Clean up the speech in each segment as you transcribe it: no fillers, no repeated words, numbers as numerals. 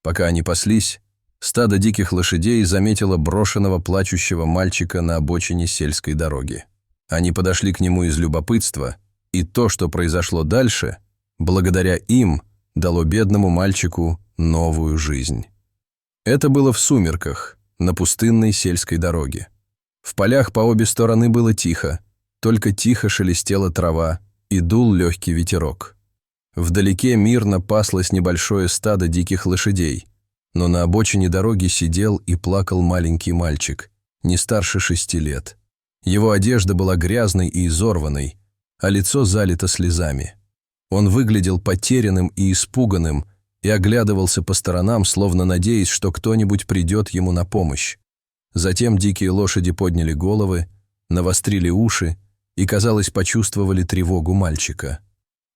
Пока они паслись, стадо диких лошадей заметило брошенного плачущего мальчика на обочине сельской дороги. Они подошли к нему из любопытства, и то, что произошло дальше, благодаря им, дало бедному мальчику новую жизнь. Это было в сумерках, на пустынной сельской дороге. В полях по обе стороны было тихо, только тихо шелестела трава и дул легкий ветерок. Вдалеке мирно паслось небольшое стадо диких лошадей, но на обочине дороги сидел и плакал маленький мальчик, не старше 6 лет. Его одежда была грязной и изорванной, а лицо залито слезами. Он выглядел потерянным и испуганным и оглядывался по сторонам, словно надеясь, что кто-нибудь придет ему на помощь. Затем дикие лошади подняли головы, навострили уши и, казалось, почувствовали тревогу мальчика.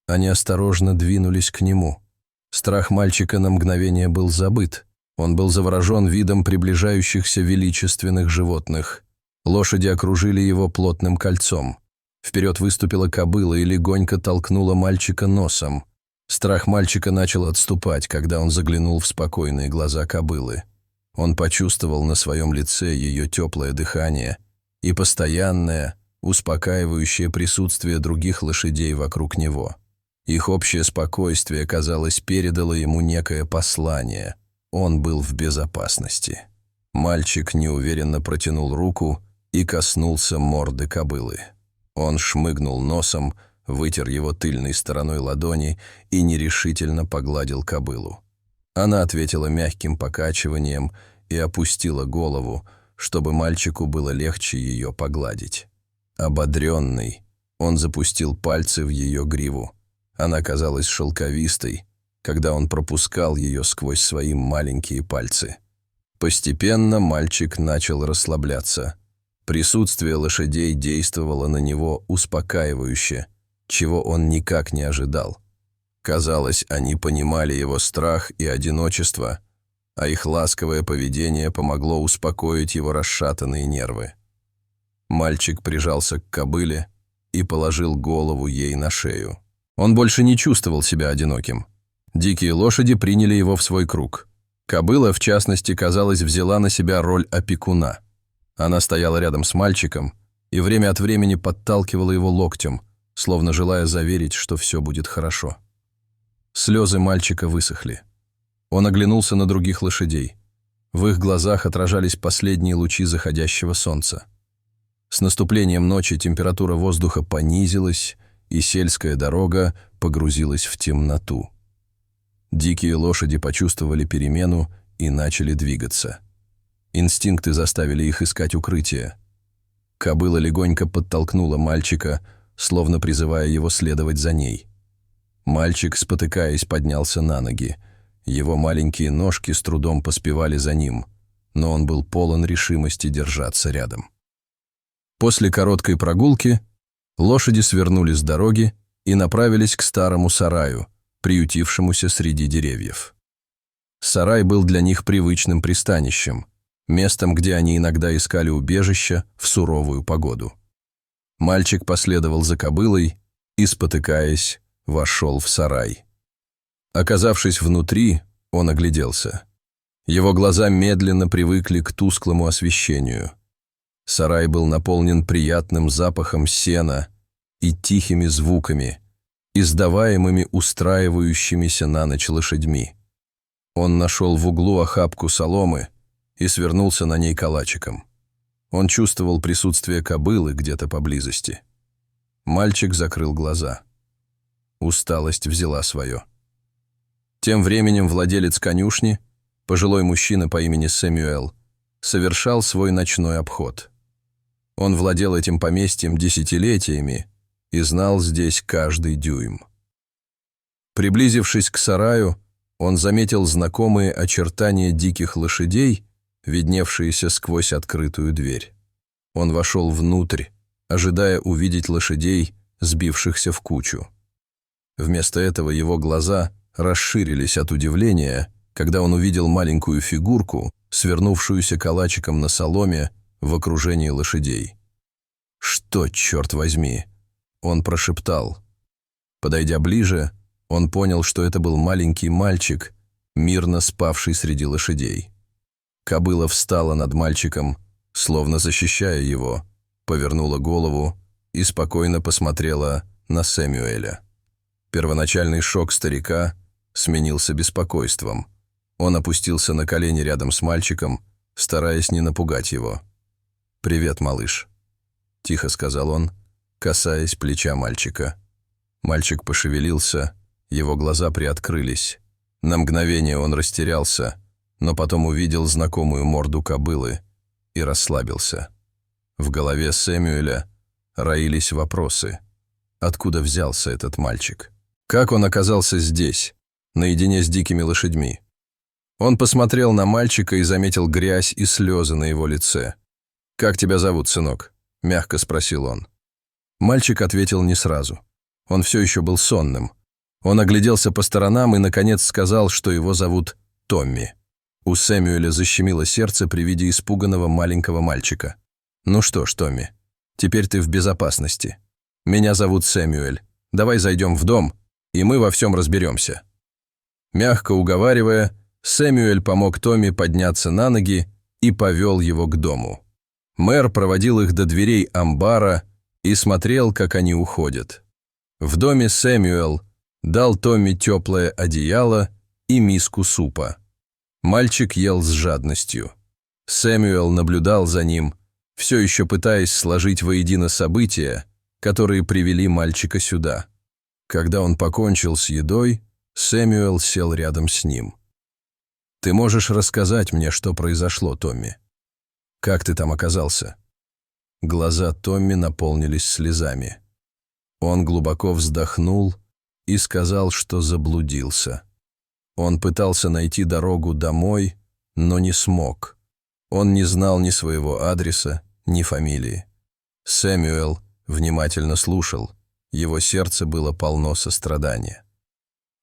Они осторожно двинулись к нему. Страх мальчика на мгновение был забыт. Он был заворожен видом приближающихся величественных животных. Лошади окружили его плотным кольцом. Вперед выступила кобыла и легонько толкнула мальчика носом. Страх мальчика начал отступать, когда он заглянул в спокойные глаза кобылы. Он почувствовал на своем лице ее теплое дыхание и постоянное, успокаивающее присутствие других лошадей вокруг него. Их общее спокойствие, казалось, передало ему некое послание. Он был в безопасности. Мальчик неуверенно протянул руку и коснулся морды кобылы. Он шмыгнул носом, вытер его тыльной стороной ладони и нерешительно погладил кобылу. Она ответила мягким покачиванием и опустила голову, чтобы мальчику было легче ее погладить. Ободренный, он запустил пальцы в ее гриву. Она казалась шелковистой, когда он пропускал ее сквозь свои маленькие пальцы. Постепенно мальчик начал расслабляться. Присутствие лошадей действовало на него успокаивающе, чего он никак не ожидал. Казалось, они понимали его страх и одиночество, а их ласковое поведение помогло успокоить его расшатанные нервы. Мальчик прижался к кобыле и положил голову ей на шею. Он больше не чувствовал себя одиноким. Дикие лошади приняли его в свой круг. Кобыла, в частности, казалось, взяла на себя роль опекуна. Она стояла рядом с мальчиком и время от времени подталкивала его локтем, словно желая заверить, что все будет хорошо. Слезы мальчика высохли. Он оглянулся на других лошадей. В их глазах отражались последние лучи заходящего солнца. С наступлением ночи температура воздуха понизилась, и сельская дорога погрузилась в темноту. Дикие лошади почувствовали перемену и начали двигаться. Инстинкты заставили их искать укрытие. Кобыла легонько подтолкнула мальчика, словно призывая его следовать за ней. Мальчик, спотыкаясь, поднялся на ноги. Его маленькие ножки с трудом поспевали за ним, но он был полон решимости держаться рядом. После короткой прогулки лошади свернули с дороги и направились к старому сараю, приютившемуся среди деревьев. Сарай был для них привычным пристанищем, местом, где они иногда искали убежище в суровую погоду. Мальчик последовал за кобылой и, спотыкаясь, вошел в сарай. Оказавшись внутри, он огляделся. Его глаза медленно привыкли к тусклому освещению. Сарай был наполнен приятным запахом сена и тихими звуками, издаваемыми устраивающимися на ночь лошадьми. Он нашел в углу охапку соломы и свернулся на ней калачиком. Он чувствовал присутствие кобылы где-то поблизости. Мальчик закрыл глаза. Усталость взяла свое. Тем временем владелец конюшни, пожилой мужчина по имени Сэмюэл, совершал свой ночной обход. Он владел этим поместьем десятилетиями и знал здесь каждый дюйм. Приблизившись к сараю, он заметил знакомые очертания диких лошадей, видневшиеся сквозь открытую дверь. Он вошел внутрь, ожидая увидеть лошадей, сбившихся в кучу. Вместо этого его глаза расширились от удивления, когда он увидел маленькую фигурку, свернувшуюся калачиком на соломе в окружении лошадей. «Что, черт возьми?» — он прошептал. Подойдя ближе, он понял, что это был маленький мальчик, мирно спавший среди лошадей. Кобыла встала над мальчиком, словно защищая его, повернула голову и спокойно посмотрела на Сэмюэля. Первоначальный шок старика сменился беспокойством. Он опустился на колени рядом с мальчиком, стараясь не напугать его. «Привет, малыш», — тихо сказал он, касаясь плеча мальчика. Мальчик пошевелился, его глаза приоткрылись. На мгновение он растерялся, но потом увидел знакомую морду кобылы и расслабился. В голове Сэмюэля роились вопросы. Откуда взялся этот мальчик? Как он оказался здесь, наедине с дикими лошадьми? Он посмотрел на мальчика и заметил грязь и слезы на его лице. «Как тебя зовут, сынок?» – мягко спросил он. Мальчик ответил не сразу. Он все еще был сонным. Он огляделся по сторонам и, наконец, сказал, что его зовут Томми. У Сэмюэля защемило сердце при виде испуганного маленького мальчика. «Ну что ж, Томми, теперь ты в безопасности. Меня зовут Сэмюэль. Давай зайдем в дом, и мы во всем разберемся». Мягко уговаривая, Сэмюэль помог Томми подняться на ноги и повел его к дому. Мэр проводил их до дверей амбара и смотрел, как они уходят. В доме Сэмюэл дал Томми теплое одеяло и миску супа. Мальчик ел с жадностью. Сэмюэл наблюдал за ним, все еще пытаясь сложить воедино события, которые привели мальчика сюда. Когда он покончил с едой, Сэмюэл сел рядом с ним. «Ты можешь рассказать мне, что произошло, Томми? Как ты там оказался?» Глаза Томми наполнились слезами. Он глубоко вздохнул и сказал, что заблудился. Он пытался найти дорогу домой, но не смог. Он не знал ни своего адреса, ни фамилии. Сэмюэл внимательно слушал, его сердце было полно сострадания.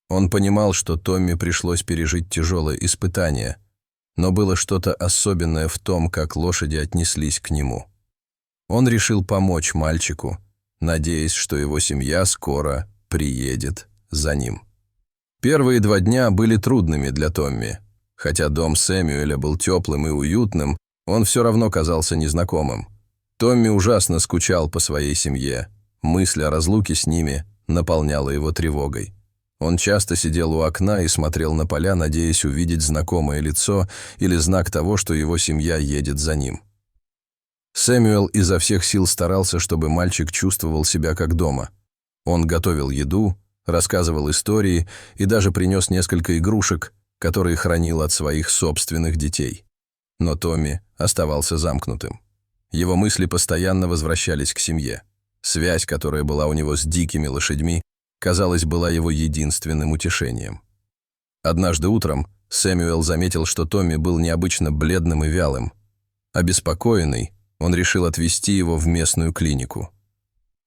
Он понимал, что Томми пришлось пережить тяжелое испытание, но было что-то особенное в том, как лошади отнеслись к нему. Он решил помочь мальчику, надеясь, что его семья скоро приедет за ним. Первые 2 дня были трудными для Томми. Хотя дом Сэмюэля был теплым и уютным, он все равно казался незнакомым. Томми ужасно скучал по своей семье. Мысль о разлуке с ними наполняла его тревогой. Он часто сидел у окна и смотрел на поля, надеясь увидеть знакомое лицо или знак того, что его семья едет за ним. Сэмюэл изо всех сил старался, чтобы мальчик чувствовал себя как дома. Он готовил еду, рассказывал истории и даже принес несколько игрушек, которые хранил от своих собственных детей. Но Томми оставался замкнутым. Его мысли постоянно возвращались к семье. Связь, которая была у него с дикими лошадьми, казалось, была его единственным утешением. Однажды утром Сэмюэл заметил, что Томми был необычно бледным и вялым. Обеспокоенный, он решил отвезти его в местную клинику.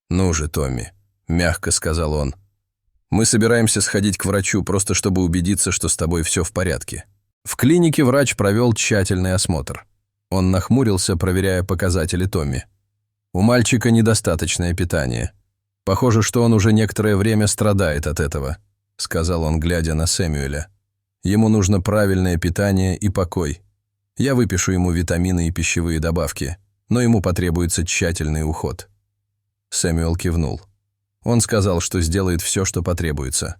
«Ну же, Томми», — мягко сказал он, — «мы собираемся сходить к врачу, просто чтобы убедиться, что с тобой все в порядке». В клинике врач провел тщательный осмотр. Он нахмурился, проверяя показатели Томми. «У мальчика недостаточное питание. Похоже, что он уже некоторое время страдает от этого», — сказал он, глядя на Сэмюэля. «Ему нужно правильное питание и покой. Я выпишу ему витамины и пищевые добавки, но ему потребуется тщательный уход». Сэмюэл кивнул. Он сказал, что сделает все, что потребуется.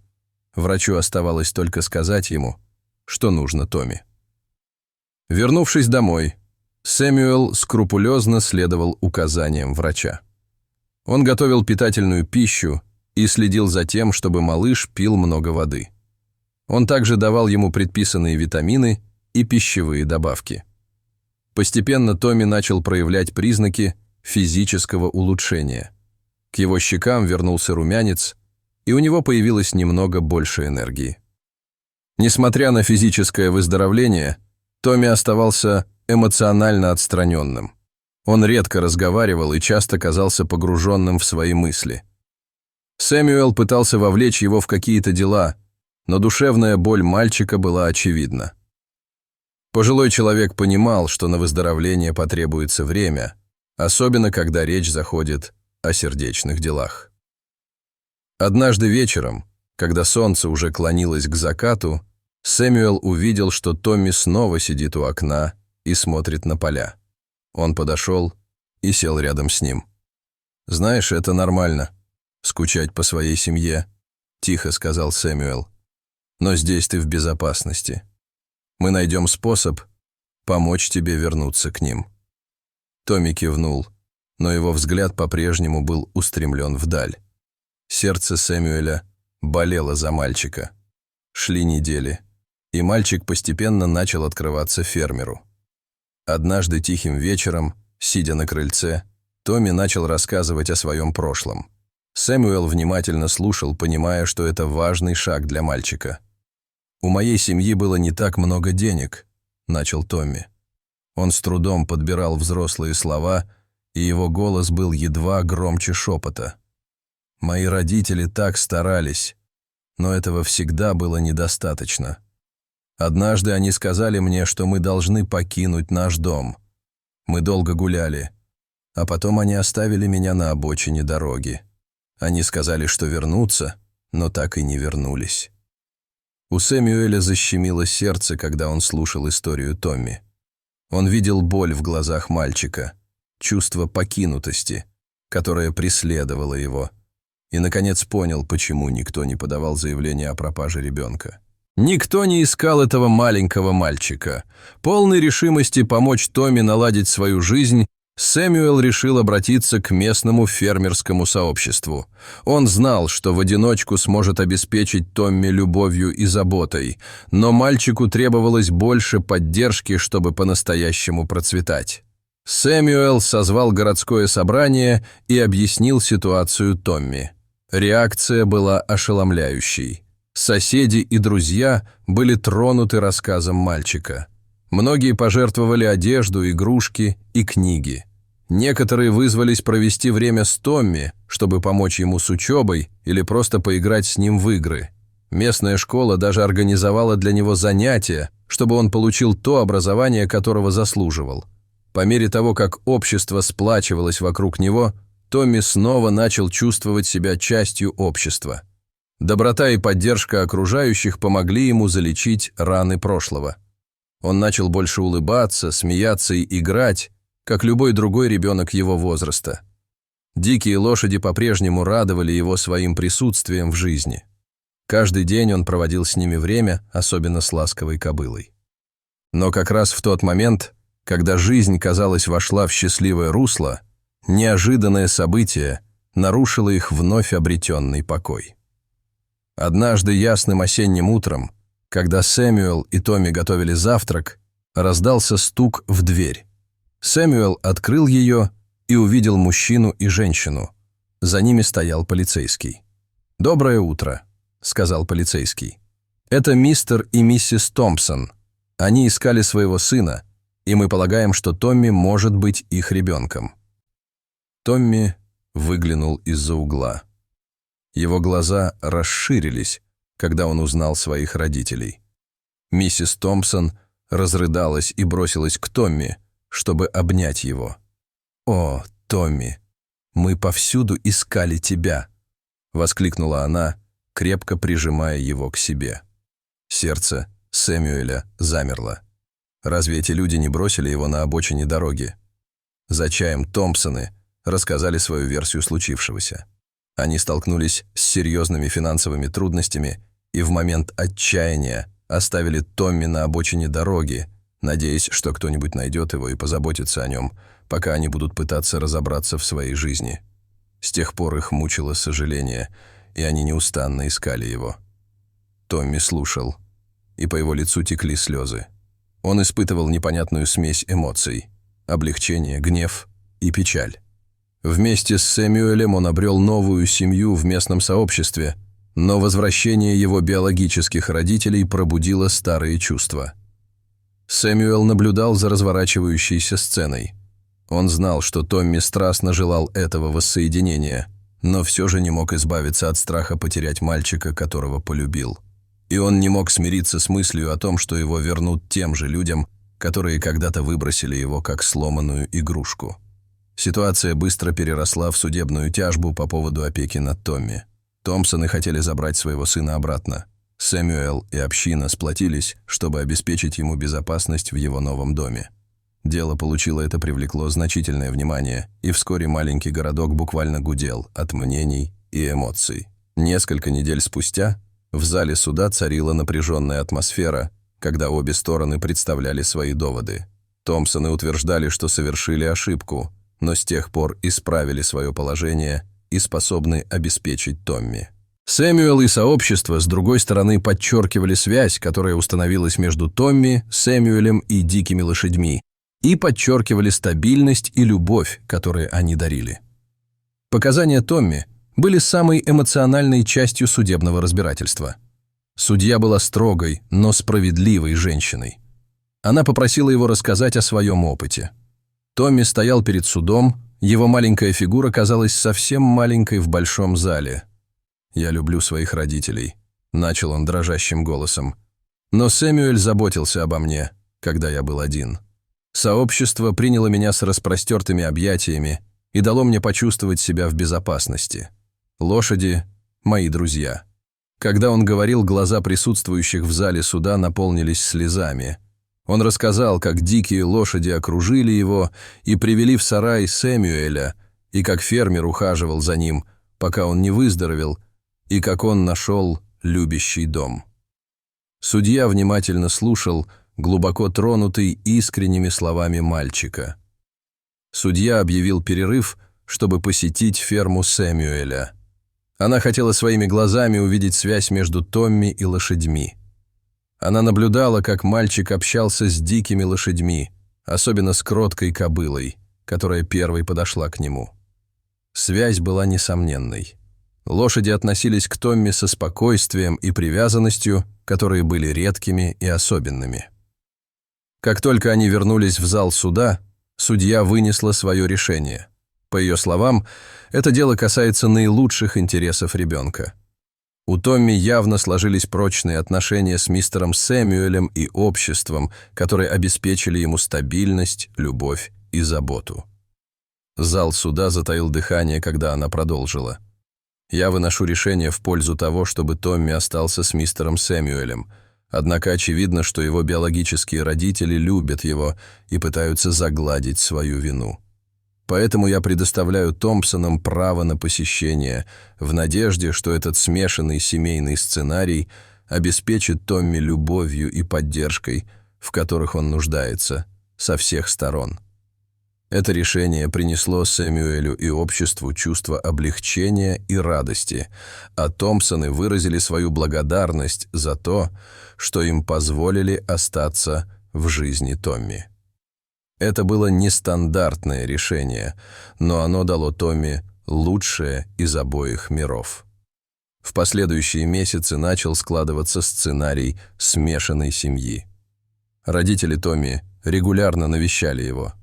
Врачу оставалось только сказать ему, что нужно Томми. Вернувшись домой, Сэмюэл скрупулезно следовал указаниям врача. Он готовил питательную пищу и следил за тем, чтобы малыш пил много воды. Он также давал ему предписанные витамины и пищевые добавки. Постепенно Томми начал проявлять признаки физического улучшения. К его щекам вернулся румянец, и у него появилось немного больше энергии. Несмотря на физическое выздоровление, Томми оставался эмоционально отстраненным. Он редко разговаривал и часто казался погруженным в свои мысли. Сэмюэл пытался вовлечь его в какие-то дела, но душевная боль мальчика была очевидна. Пожилой человек понимал, что на выздоровление потребуется время, особенно когда речь заходит о сердечных делах. Однажды вечером, когда солнце уже клонилось к закату, Сэмюэл увидел, что Томми снова сидит у окна и смотрит на поля. Он подошел и сел рядом с ним. «Знаешь, это нормально, скучать по своей семье», — тихо сказал Сэмюэл. «Но здесь ты в безопасности. Мы найдем способ помочь тебе вернуться к ним». Томми кивнул, но его взгляд по-прежнему был устремлен вдаль. Сердце Сэмюэля болело за мальчика. Шли недели, и мальчик постепенно начал открываться фермеру. Однажды тихим вечером, сидя на крыльце, Томми начал рассказывать о своем прошлом. Сэмюэл внимательно слушал, понимая, что это важный шаг для мальчика. «У моей семьи было не так много денег», — начал Томми. Он с трудом подбирал взрослые слова, и его голос был едва громче шепота. «Мои родители так старались, но этого всегда было недостаточно. Однажды они сказали мне, что мы должны покинуть наш дом. Мы долго гуляли, а потом они оставили меня на обочине дороги. Они сказали, что вернутся, но так и не вернулись». У Сэмюэля защемило сердце, когда он слушал историю Томми. Он видел боль в глазах мальчика, чувство покинутости, которое преследовало его, и, наконец, понял, почему никто не подавал заявление о пропаже ребенка. Никто не искал этого маленького мальчика. Полной решимости помочь Томми наладить свою жизнь, Сэмюэл решил обратиться к местному фермерскому сообществу. Он знал, что в одиночку сможет обеспечить Томми любовью и заботой, но мальчику требовалось больше поддержки, чтобы по-настоящему процветать. Сэмюэл созвал городское собрание и объяснил ситуацию Томми. Реакция была ошеломляющей. Соседи и друзья были тронуты рассказом мальчика. Многие пожертвовали одежду, игрушки и книги. Некоторые вызвались провести время с Томми, чтобы помочь ему с учебой или просто поиграть с ним в игры. Местная школа даже организовала для него занятия, чтобы он получил то образование, которого заслуживал. По мере того, как общество сплачивалось вокруг него, Томми снова начал чувствовать себя частью общества. Доброта и поддержка окружающих помогли ему залечить раны прошлого. Он начал больше улыбаться, смеяться и играть, как любой другой ребенок его возраста. Дикие лошади по-прежнему радовали его своим присутствием в жизни. Каждый день он проводил с ними время, особенно с ласковой кобылой. Но как раз в тот момент, когда жизнь, казалось, вошла в счастливое русло, неожиданное событие нарушило их вновь обретенный покой. Однажды ясным осенним утром, когда Сэмюэл и Томми готовили завтрак, раздался стук в дверь. Сэмюэл открыл ее и увидел мужчину и женщину. За ними стоял полицейский. «Доброе утро», — сказал полицейский. «Это мистер и миссис Томпсон. Они искали своего сына, и мы полагаем, что Томми может быть их ребенком». Томми выглянул из-за угла. Его глаза расширились, когда он узнал своих родителей. Миссис Томпсон разрыдалась и бросилась к Томми, чтобы обнять его. «О, Томми, мы повсюду искали тебя!» — воскликнула она, крепко прижимая его к себе. Сердце Сэмюэля замерло. Разве эти люди не бросили его на обочине дороги? За чаем Томпсоны рассказали свою версию случившегося. Они столкнулись с серьезными финансовыми трудностями и в момент отчаяния оставили Томми на обочине дороги, надеясь, что кто-нибудь найдет его и позаботится о нем, пока они будут пытаться разобраться в своей жизни. С тех пор их мучило сожаление, и они неустанно искали его. Томми слушал, и по его лицу текли слезы. Он испытывал непонятную смесь эмоций – облегчение, гнев и печаль. Вместе с Сэмюэлем он обрел новую семью в местном сообществе, но возвращение его биологических родителей пробудило старые чувства. Сэмюэл наблюдал за разворачивающейся сценой. Он знал, что Томми страстно желал этого воссоединения, но все же не мог избавиться от страха потерять мальчика, которого полюбил. И он не мог смириться с мыслью о том, что его вернут тем же людям, которые когда-то выбросили его как сломанную игрушку. Ситуация быстро переросла в судебную тяжбу по поводу опеки над Томми. Томпсоны хотели забрать своего сына обратно. Сэмюэл и община сплотились, чтобы обеспечить ему безопасность в его новом доме. Дело получило это привлекло значительное внимание, и вскоре маленький городок буквально гудел от мнений и эмоций. Несколько недель спустя в зале суда царила напряженная атмосфера, когда обе стороны представляли свои доводы. Томпсоны утверждали, что совершили ошибку, но с тех пор исправили свое положение и способны обеспечить Томми. Сэмюэл и сообщество, с другой стороны, подчеркивали связь, которая установилась между Томми, Сэмюэлем и дикими лошадьми, и подчеркивали стабильность и любовь, которые они дарили. Показания Томми были самой эмоциональной частью судебного разбирательства. Судья была строгой, но справедливой женщиной. Она попросила его рассказать о своем опыте. Томми стоял перед судом, его маленькая фигура казалась совсем маленькой в большом зале. «Я люблю своих родителей», — начал он дрожащим голосом. «Но Сэмюэль заботился обо мне, когда я был один. Сообщество приняло меня с распростертыми объятиями и дало мне почувствовать себя в безопасности. Лошади — мои друзья». Когда он говорил, глаза присутствующих в зале суда наполнились слезами. Он рассказал, как дикие лошади окружили его и привели в сарай Сэмюэля, и как фермер ухаживал за ним, пока он не выздоровел, и как он нашел любящий дом. Судья внимательно слушал, глубоко тронутый искренними словами мальчика. Судья объявил перерыв, чтобы посетить ферму Сэмюэля. Она хотела своими глазами увидеть связь между Томми и лошадьми. Она наблюдала, как мальчик общался с дикими лошадьми, особенно с кроткой кобылой, которая первой подошла к нему. Связь была несомненной. Лошади относились к Томми со спокойствием и привязанностью, которые были редкими и особенными. Как только они вернулись в зал суда, судья вынесла свое решение. По ее словам, это дело касается наилучших интересов ребенка. У Томми явно сложились прочные отношения с мистером Сэмюэлем и обществом, которые обеспечили ему стабильность, любовь и заботу. Зал суда затаил дыхание, когда она продолжила. «Я выношу решение в пользу того, чтобы Томми остался с мистером Сэмюэлем. Однако очевидно, что его биологические родители любят его и пытаются загладить свою вину. Поэтому я предоставляю Томпсонам право на посещение, в надежде, что этот смешанный семейный сценарий обеспечит Томми любовью и поддержкой, в которых он нуждается, со всех сторон». Это решение принесло Сэмюэлю и обществу чувство облегчения и радости, а Томпсоны выразили свою благодарность за то, что им позволили остаться в жизни Томми. Это было нестандартное решение, но оно дало Томми лучшее из обоих миров. В последующие месяцы начал складываться сценарий смешанной семьи. Родители Томми регулярно навещали его.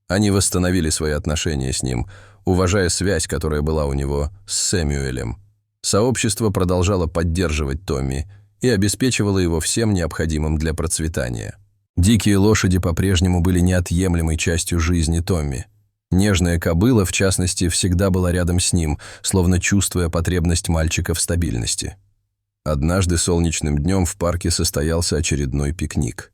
Они восстановили свои отношения с ним, уважая связь, которая была у него с Сэмюэлем. Сообщество продолжало поддерживать Томми и обеспечивало его всем необходимым для процветания. Дикие лошади по-прежнему были неотъемлемой частью жизни Томми. Нежная кобыла, в частности, всегда была рядом с ним, словно чувствуя потребность мальчика в стабильности. Однажды солнечным днем в парке состоялся очередной пикник.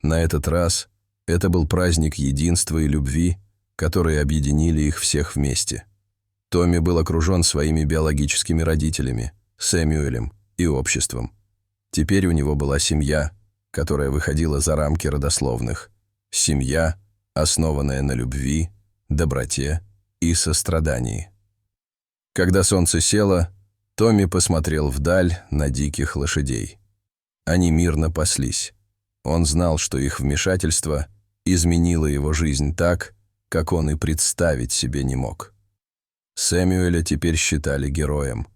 На этот раз это был праздник единства и любви, которые объединили их всех вместе. Томми был окружен своими биологическими родителями, Сэмюэлем и обществом. Теперь у него была семья, которая выходила за рамки родословных. Семья, основанная на любви, доброте и сострадании. Когда солнце село, Томми посмотрел вдаль на диких лошадей. Они мирно паслись. Он знал, что их вмешательство изменило его жизнь так, как он и представить себе не мог. Сэмюэля теперь считали героем.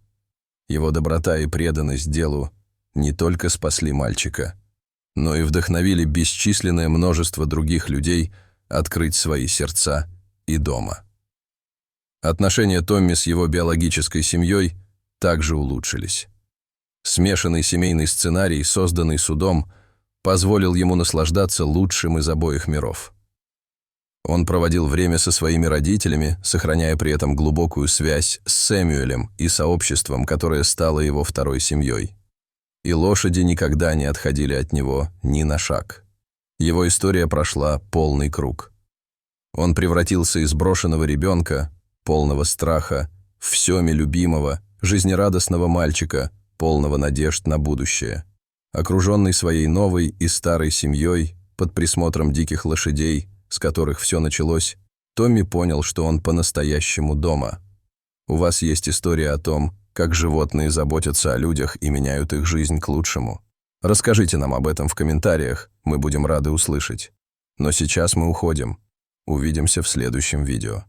Его доброта и преданность делу не только спасли мальчика, но и вдохновили бесчисленное множество других людей открыть свои сердца и дома. Отношения Томми с его биологической семьей также улучшились. Смешанный семейный сценарий, созданный судом, позволил ему наслаждаться лучшим из обоих миров. Он проводил время со своими родителями, сохраняя при этом глубокую связь с Сэмюэлем и сообществом, которое стало его второй семьей. и лошади никогда не отходили от него ни на шаг. Его история прошла полный круг. Он превратился из брошенного ребенка, полного страха, в всеми любимого, жизнерадостного мальчика, полного надежд на будущее. Окруженный своей новой и старой семьей, под присмотром диких лошадей, с которых все началось, Томми понял, что он по-настоящему дома. У вас есть история о том, как животные заботятся о людях и меняют их жизнь к лучшему. Расскажите нам об этом в комментариях, мы будем рады услышать. Но сейчас мы уходим. Увидимся в следующем видео.